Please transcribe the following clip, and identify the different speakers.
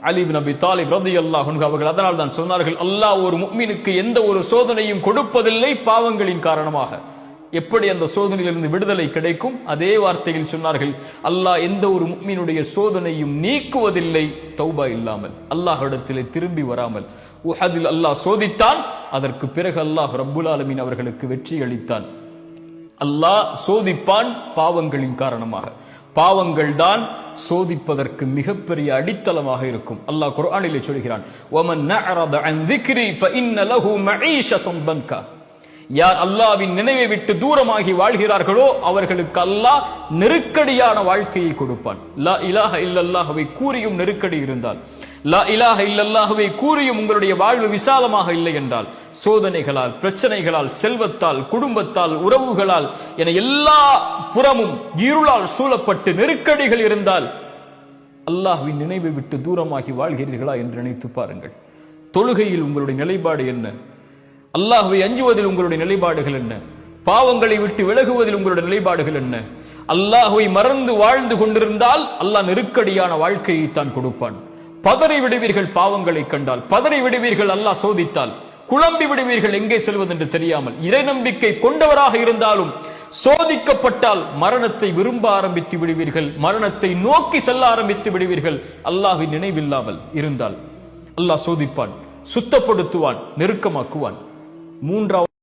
Speaker 1: அலி இப்னு அபி தாலிப் ரலியல்லாஹு அன்ஹு அவர்கள் அதனால் தான் சொன்னார்கள், அல்லாஹ் ஒரு முஃமினுக்கு எந்த ஒரு சோதனையும் கொடுப்பதில்லை பாவங்களின் காரணமாக. எப்படி அந்த சோதனையிலிருந்து விடுதலை கிடைக்கும்? அதே வார்த்தையில் சொன்னார்கள், அல்லாஹ் எந்த ஒரு முஃமினுடைய சோதனையும் நீக்குவதில்லை தௌபா இல்லாமல், அல்லாஹ்விடத்திலே திரும்பி வராமல். உஹதில் அல்லாஹ் சோதித்தான், அதற்கு பிறகு அல்லாஹ் ரப்புல் ஆலமீன் அவர்களுக்கு வெற்றி அளித்தான். அல்லாஹ் சோதிப்பான் பாவங்களின் காரணமாக. பாவங்கள் தான் சோதிப்பதற்கு மிகப்பெரிய அடித்தளமாக இருக்கும். அல்லாஹ் குர்ஆனிலே சொல்கிறான், வமன் நஅரத அன் ذிக்ரி ஃபஇன்ன லஹு மஈஷத்தன் தன்கா. யார் அல்லாஹ்வின் நினைவை விட்டு தூரமாகி வாழ்கிறார்களோ அவர்களுக்கு அல்லாஹ் நெருக்கடியான வாழ்க்கையை கொடுப்பான். லா இலாஹ இல்லல்லாஹ்வை கூறியும் நெருக்கடி இருந்தால், லா இலாஹ இல்லல்லாஹ்வை கூறியும் உங்களுடைய வாழ்வு விசாலமாக இல்லை என்றால், சோதனைகளால், பிரச்சனைகளால், செல்வத்தால், குடும்பத்தால், உறவுகளால் என எல்லா புறமும் இருளால் சூழப்பட்டு நெருக்கடிகள் இருந்தால், அல்லாஹ்வின் நினைவை விட்டு தூரமாகி வாழ்கிறீர்களா என்று நினைத்து பாருங்கள். தொழுகையில் உங்களுடைய நிலைப்பாடு என்ன? அல்லாஹ்வை அஞ்சுவதில் உங்களுடைய நிலைப்பாடுகள் என்ன? பாவங்களை விட்டு விலகுவதில் உங்களுடைய நிலைப்பாடுகள் என்ன? அல்லாஹ்வை மறந்து வாழ்ந்து கொண்டிருந்தால் அல்லாஹ் நெருக்கடியான வாழ்க்கையை தான் கொடுப்பான். பதறி விடுவீர்கள் பாவங்களை கண்டால், பதறி விடுவீர்கள் அல்லாஹ் சோதித்தால், குழம்பி விடுவீர்கள் எங்கே செல்வதென்று தெரியாமல். இறை நம்பிக்கை கொண்டவராக இருந்தாலும் சோதிக்கப்பட்டால் மரணத்தை விரும்ப ஆரம்பித்து விடுவீர்கள், மரணத்தை நோக்கி செல்ல ஆரம்பித்து விடுவீர்கள். அல்லாஹ்வின் நினைவில்லாமல் இருந்தால் அல்லாஹ் சோதிப்பான், சுத்தப்படுத்துவான், நெருக்கமாக்குவான். மூன்றாவது